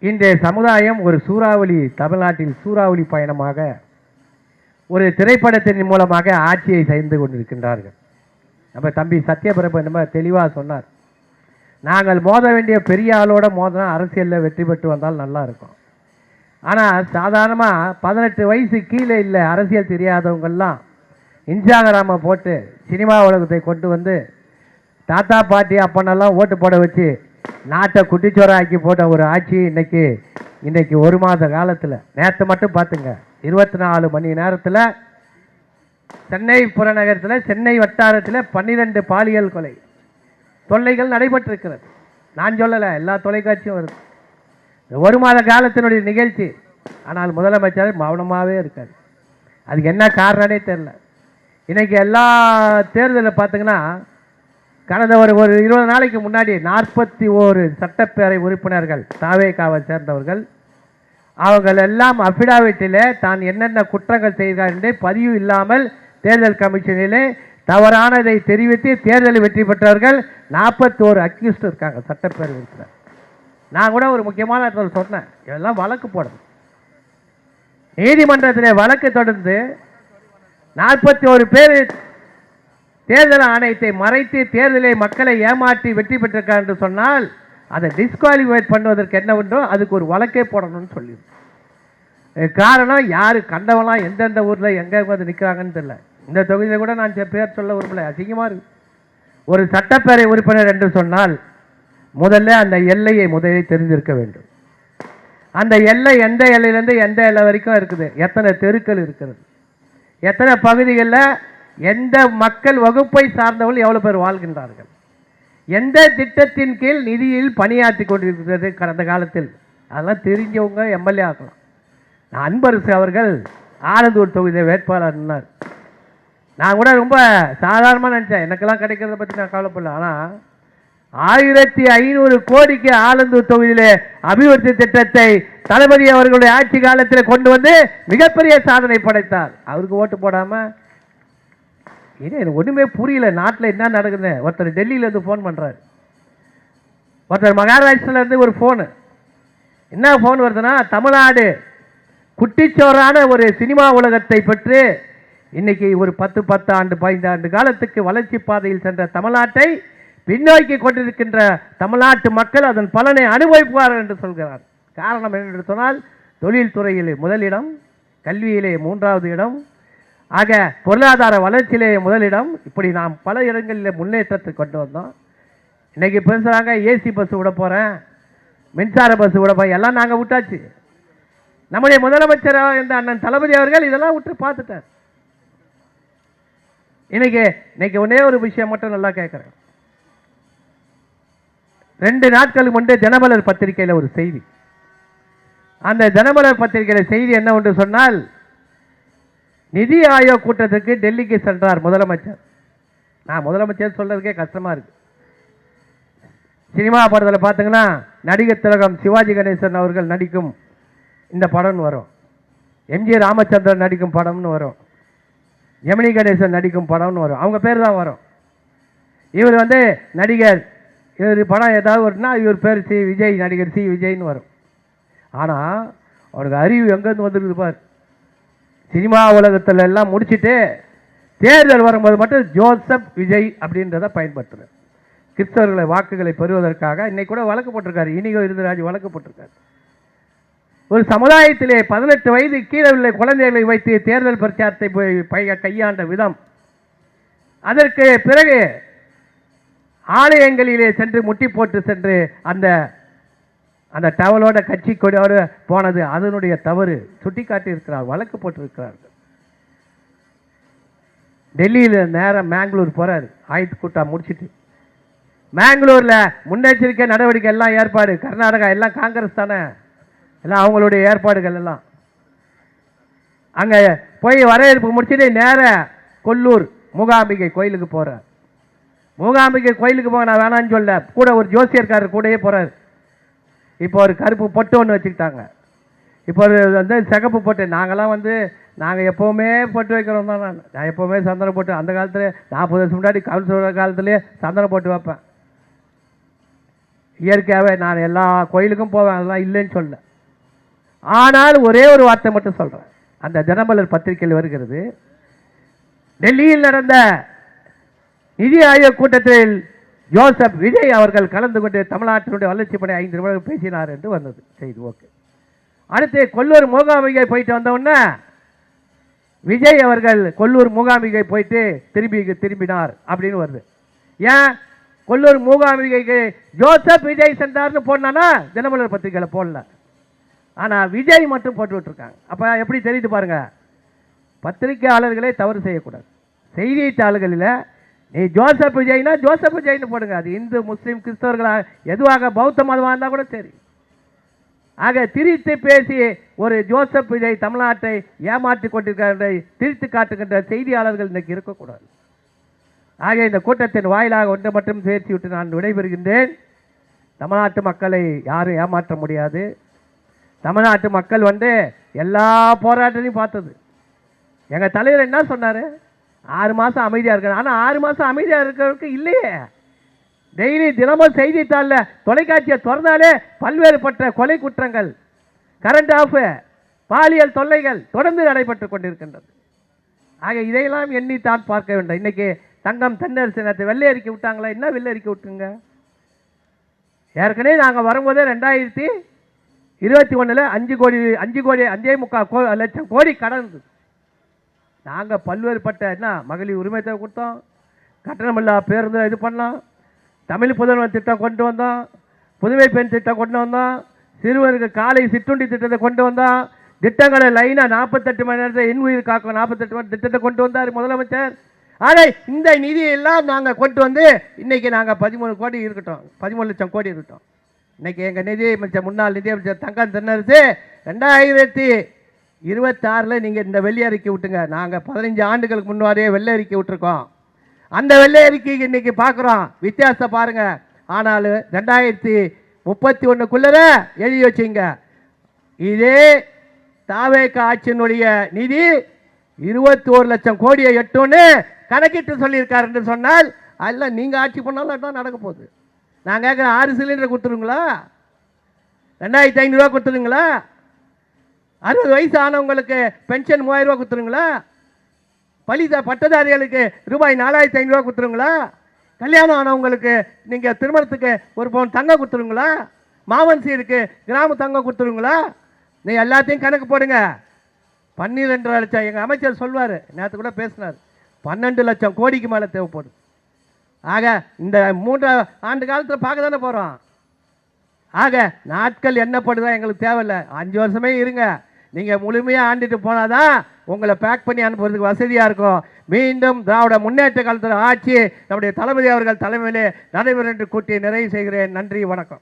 இன்றைய சமுதாயம் ஒரு சூறாவளி, தமிழ்நாட்டில் சூறாவளி பயணமாக ஒரு திரைப்படத்தின் மூலமாக ஆட்சியை செய்து கொண்டிருக்கின்றார்கள். நம்ம தம்பி சத்யபிரபு நம்ம தெளிவாக சொன்னார். நாங்கள் மோத வேண்டிய பெரிய ஆளோட மோதினா அரசியலில் வெற்றி பெற்று வந்தால் நல்லா இருக்கும். ஆனால் சாதாரணமாக 18 வயசு கீழே இல்லை அரசியல் தெரியாதவங்கெல்லாம் இன்ஸ்டாகிராமை போட்டு சினிமா உலகத்தை கொண்டு வந்து தாத்தா பாட்டி அப்பனெல்லாம் ஓட்டு போட வச்சு நாட்டை குட்டிச்சோராக்கி போட்ட ஒரு ஆட்சி இன்னைக்கு ஒரு மாத காலத்தில் நேற்று மட்டும் பார்த்துங்க 24 மணி நேரத்தில் சென்னை புறநகரத்தில் சென்னை வட்டாரத்தில் 12 பாலியல் கொலை தொல்லைகள் நடைபெற்றிருக்கிறது. நான் சொல்லலை, எல்லா தொலைக்காட்சியும் வருது. ஒரு மாத காலத்தினுடைய நிகழ்ச்சி. ஆனால் முதலமைச்சர் மௌனமாகவே இருக்கார். அதுக்கு என்ன காரணமே தெரியல. இன்றைக்கி எல்லா தேர்தலில் பார்த்திங்கன்னா கடந்த ஒரு 20 நாளைக்கு முன்னாடி 41 சட்டப்பேரவை உறுப்பினர்கள் தாவேகாவை சேர்ந்தவர்கள் அவர்கள் எல்லாம் அஃபிடாவிட்டிலே தான் என்னென்ன குற்றங்கள் செய்கிறார் என்று பதிவு இல்லாமல் தேர்தல் கமிஷனிலே தவறானதை தெரிவித்து தேர்தலில் வெற்றி பெற்றவர்கள் 41 அக்யூஸ்ட் இருக்காங்க சட்டப்பேரவை உறுப்பினர். நான் கூட ஒரு முக்கியமான இடத்துல சொன்னேன், இதெல்லாம் வழக்கு போடணும். நீதிமன்றத்தில் வழக்கு தொடர்ந்து 41 பேர் தேர்தல் ஆணையத்தை மறைத்து தேர்தலை மக்களை ஏமாற்றி வெற்றி பெற்றிருக்கார் என்று சொன்னால் அதை டிஸ்குவாலிஃபைட் பண்ணுவதற்கு என்ன உண்டோ அதுக்கு ஒரு வழக்கே போடணும்னு சொல்லி. காரணம் யார் கண்டவெல்லாம் எந்தெந்த ஊரில் எங்கே வந்து நிற்கிறாங்கன்னு தெரியல. இந்த தொகுதியில் கூட நான் பேர் சொல்ல விரும்பல, அசிங்கமாக இருக்கு. ஒரு சட்டப்பேரவை உறுப்பினர் என்று சொன்னால் முதல்ல அந்த எல்லையை முதலில் தெரிஞ்சிருக்க வேண்டும். அந்த எல்லை எந்த எல்லையிலேருந்து எந்த எல்லை வரைக்கும் இருக்குது, எத்தனை தெருக்கள் இருக்கிறது, எத்தனை பகுதிகளில் எந்த மக்கள் வகுப்பை சார்ந்தவர்கள் எவ்வளோ பேர் வாழ்கின்றார்கள், எந்த திட்டத்தின் கீழ் நிதியில் பணியாற்றி கொண்டிருக்கிறது கடந்த காலத்தில், அதெல்லாம் தெரிஞ்சவங்க எம்எல்ஏ ஆக்கலாம். அன்பரசு அவர்கள் ஆலந்தூர் தொகுதியில் வேட்பாளர்னார். நான் கூட ரொம்ப சாதாரணமாக நினச்சேன், எனக்கெல்லாம் கிடைக்கிறத பற்றி நான் கவலைப்படல. ஆனால் 1500 கோடிக்கு ஆலந்தூர் தொகுதியிலே அபிவிருத்தி திட்டத்தை தளபதி அவர்களுடைய ஆட்சி காலத்தில் கொண்டு வந்து மிகப்பெரிய சாதனை படைத்தார். அவருக்கு ஓட்டு போடாமல் எனக்கு ஒன்றுமே புரியல. நாட்டில் என்ன நடக்குது? ஒருத்தர் டெல்லியிலேருந்து ஃபோன் பண்ணுறாரு, ஒருத்தர் மகாராஷ்டிரிலேருந்து ஒரு ஃபோனு. என்ன ஃபோன் வருதுன்னா, தமிழ்நாடு குட்டிச்சோரான ஒரு சினிமா உலகத்தை பெற்று இன்னைக்கு ஒரு 10 ஆண்டு 15 ஆண்டு காலத்துக்கு வளர்ச்சி பாதையில் சென்ற தமிழ்நாட்டை பின்னோக்கி கொண்டிருக்கின்ற தமிழ்நாட்டு மக்கள் அதன் பலனை அனுபவிப்பார்கள் என்று சொல்கிறார். காரணம் என்று சொன்னால் தொழில்துறையிலே முதலிடம், கல்வியிலே 3வது இடம், ஆக பொருளாதார வளர்ச்சியிலே முதலிடம். இப்படி நாம் பல இடங்களில் முன்னேற்றத்தை கொண்டு வந்தோம். இன்றைக்கி பேசுகிறாங்க ஏசி பஸ் விட போகிறேன், மின்சார பஸ் விட போகிறேன், எல்லாம் நாங்கள் விட்டாச்சு. நம்முடைய முதலமைச்சராக இருந்த அண்ணன் தளபதி அவர்கள் இதெல்லாம் விட்டு பார்த்துட்டார். இன்னைக்கு ஒன்றே ஒரு விஷயம் மட்டும் நல்லா கேட்குறேன். 2 நாட்களுக்கு முன்பே தினமலர் பத்திரிகையில் ஒரு செய்தி. அந்த தினமலர் பத்திரிகையில் செய்தி என்ன ஒன்று சொன்னால், நிதி ஆயோக் கூட்டத்துக்கு டெல்லிக்கு சென்றார் முதலமைச்சர். நான் முதலமைச்சர் சொல்றதுக்கே கஷ்டமா இருக்கு. சினிமா படத்தில் பார்த்தீங்கன்னா நடிகர் திலகம் சிவாஜி கணேசன் அவர்கள் நடிக்கும் இந்த படம்னு வரும், எம்ஜி ராமச்சந்திரன் நடிக்கும் படம்னு வரும், ஜெமினி கணேசன் நடிக்கும் படம்னு வரும், அவங்க பேர் தான் வரும். இவர் வந்து நடிகர், இவர் படம் ஏதாவது வருதுன்னா இவர் பேர் சி விஜய், நடிகர் சி விஜய்னு வரும். ஆனால் அவருக்கு அறிவு எங்கேருந்து வந்துருக்கு பார். சினிமா உலகத்தில் எல்லாம் முடிச்சுட்டு தேர்தல் வரும்போது மட்டும் ஜோசப் விஜய் அப்படின்றத பயன்படுத்துகிறார். கிறிஸ்தவர்களை வாக்குகளை பெறுவதற்காக இன்னைக்கு கூட வழக்கு போட்டிருக்காரு, இனிகோ இருந்தராஜ் வழக்கு போட்டிருக்காரு. ஒரு சமுதாயத்திலே 18 வயது கீழே உள்ள குழந்தைகளை வைத்து தேர்தல் பிரச்சாரத்தை கையாண்ட விதம், அதற்கு பிறகு ஆலயங்களிலே சென்று முட்டி போட்டு சென்று அந்த டவலோட கட்சி கொடியோடு போனது அதனுடைய தவறு சுட்டி காட்டியிருக்கிறார், வழக்கு போட்டிருக்கிறார்கள். டெல்லியில் நேரம் மேங்களூர் போறாரு, ஆயுத கூட்டம் முடிச்சுட்டு. மேங்களூரில் முன்னெச்சரிக்கை நடவடிக்கை எல்லாம் ஏற்பாடு, கர்நாடகா எல்லாம் காங்கிரஸ் தானே, எல்லாம் அவங்களுடைய ஏற்பாடுகள் எல்லாம். அங்கே போய் வரவேற்பு முடிச்சுட்டு நேர கொல்லூர் மூகாம்பிகை கோயிலுக்கு போகிறார். மூகாம்பிகை கோயிலுக்கு போக நான் வேணான்னு சொல்ல, கூட ஒரு ஜோசியர்காரர் கூடயே போகிறார். இப்போ ஒரு கருப்பு பொட்டு ஒன்று வச்சுக்கிட்டாங்க, இப்போ ஒரு வந்து சிகப்பு பொட்டு. நாங்கள் எப்போவுமே பொட்டு வைக்கிறோம் தான். நான் எப்போவுமே சந்தனம் போட்டு, அந்த காலத்தில் 40 வருஷம் முன்னாடி கவுன்சிலர் காலத்துலேயே சந்தனம் போட்டு வைப்பேன். இயற்கையாகவே நான் எல்லா கோயிலுக்கும் போவேன், அதெல்லாம் இல்லைன்னு சொல்ல. ஆனால் ஒரே ஒரு வார்த்தை மட்டும் சொல்கிறேன். அந்த தினமலர் பத்திரிகையில் வருகிறது, டெல்லியில் நடந்த நிதி ஆயோக் கூட்டத்தில் ஜோசப் விஜய் அவர்கள் கலந்து கொண்டு தமிழ்நாட்டினுடைய வளர்ச்சி பணி 5 நிமிடம் பேசினார் என்று வந்தது செய்தி. ஓகே. அடுத்து கொல்லூர் மூகாம்பிகை போயிட்டு வந்தவுடனே விஜய் அவர்கள் கொல்லூர் மூகாம்பிகை போயிட்டு திரும்பினார் அப்படின்னு வருது. ஏன் கொல்லூர் மூகாம்பிகைக்கு ஜோசப் விஜய் சென்றார்னு போடனா தினமலர் பத்திரிகையில் போடல, ஆனால் விஜய் மட்டும் போட்டு விட்டுருக்காங்க. அப்போ எப்படி தெரியுது பாருங்க. பத்திரிகையாளர்களே தவறு செய்யக்கூடாது. செய்தித்தாள்களில் நீ ஜோசப் விஜய்னா ஜோசப் விஜய்னு போடுங்க. அது இந்து முஸ்லீம் கிறிஸ்தவர்களாக எதுவாக பௌத்த மதமாக இருந்தால் கூட சரி. ஆக திரித்து பேசி ஒரு ஜோசப் விஜய் தமிழ்நாட்டை ஏமாற்றி கொண்டிருக்கிறதை திரித்து காட்டுகின்ற செய்தியாளர்கள் இன்றைக்கு இருக்கக்கூடாது. ஆக இந்த கூட்டத்தின் வாயிலாக ஒன்றை மட்டும் சேர்த்து விட்டு நான் விடைபெறுகின்றேன். தமிழ்நாட்டு மக்களை யாரும் ஏமாற்ற முடியாது. தமிழ்நாட்டு மக்கள் எல்லா போராட்டத்தையும் பார்த்தது. எங்கள் தலைவர் என்ன சொன்னார்? 6 மாதம் அமைதியாக இருக்காரு. ஆனால் 6 மாதம் அமைதியாக இருக்கிறதுக்கு இல்லையே. டெய்லி தினமும் செய்தித்தாளில் தொலைக்காட்சியை திறந்தாலே பல்வேறுபட்ட கொலை குற்றங்கள், கரண்ட் ஆஃப், பாலியல் தொல்லைகள் தொடர்ந்து நடைபெற்று கொண்டிருக்கின்றது. ஆக இதையெல்லாம் எண்ணித்தான் பார்க்க வேண்டும். இன்னைக்கு தங்கம் தென்னரசு நேரத்தை வெள்ளை அறிக்கை விட்டாங்களா? என்ன வெள்ளை அறிக்கை விட்டுங்க? ஏற்கனவே நாங்கள் வரும்போதே 2021 5,3 லட்சம் கோடி கடந்தது. நாங்கள் பல்வேறுபட்ட மகளிர் உரிமை தொகை கொடுத்தோம், கட்டணமில்லா பேருந்து இது பண்ணோம், தமிழ் புதல்வன் திட்டம் கொண்டு வந்தோம், புதுமை பெண் திட்டம் கொண்டு வந்தோம், சிறுவருக்கு காலை சிற்றுண்டி திட்டத்தை கொண்டு வந்தோம், திட்டங்களை லைனாக 48 மணி நேரத்தை என் உயிர் காக்கும் 48 மணி திட்டத்தை கொண்டு வந்தார் முதலமைச்சர். ஆனால் இந்த நிதியெல்லாம் நாங்கள் கொண்டு வந்து இன்னைக்கு நாங்கள் 13 கோடி இருக்கட்டும், 13 லட்சம் கோடி இருக்கட்டும். இன்னைக்கு எங்கள் நிதியமைச்சர் முன்னாள் நிதியமைச்சர் தங்கம் தென்னரசு 2026 நீங்கள் இந்த வெள்ளை அறிக்கை விட்டுங்க. நாங்கள் 15 ஆண்டுகளுக்கு முன்னாடியே வெள்ளை அறிக்கை விட்டுருக்கோம். அந்த வெள்ளை அறிக்கைக்கு இன்னைக்கு பார்க்குறோம், வித்தியாசம் பாருங்க. ஆனாலும் 2031க்குள்ள எழுதி வச்சுங்க, இதே தாவேக ஆட்சியினுடைய நிதி 21 லட்சம் கோடியை எட்டும்னு கணக்கிட்டு சொல்லியிருக்காரு என்று சொன்னால் அதெல்லாம் நீங்கள் ஆட்சி பண்ணாலும் தான் நடக்க போகுது. நான் கேட்குறேன், 6 சிலிண்டர் கொடுத்துருங்களா? 2500 ரூபா கொடுத்துருங்களா? 60 வயசு ஆனவங்களுக்கு பென்ஷன் 3000 ரூபா கொடுத்துருங்களா? பட்டதாரிகளுக்கு ரூபாய் 4500 ரூபா கொடுத்துருங்களா? கல்யாணம் ஆனவங்களுக்கு நீங்கள் திருமணத்துக்கு 1 பவுன் தங்கம் கொடுத்துருங்களா? மாமன் சீருக்கு கிராம தங்கம் கொடுத்துருங்களா? நீங்கள் எல்லாத்தையும் கணக்கு போடுங்க. 12 லட்சம், எங்கள் அமைச்சர் சொல்வார், நேற்று கூட பேசினார், 12 லட்சம் கோடிக்கு மேலே தேவைப்படும். ஆக இந்த 3 ஆண்டு காலத்தில் பார்க்க தானே போகிறோம். ஆக நாட்கள் என்னப்படுதா எங்களுக்கு தேவையில்லை, 5 வருஷமே இருங்க. நீங்கள் முழுமையாக ஆண்டுட்டு போனால் தான் உங்களை பேக் பண்ணி அனுப்புறதுக்கு வசதியாக இருக்கும். மீண்டும் திராவிட முன்னேற்ற காலத்தில் ஆட்சி நம்முடைய தளபதி அவர்கள் தலைமையிலே நடைபெறும் என்று கூட்டி நிறைவு செய்கிறேன். நன்றி, வணக்கம்.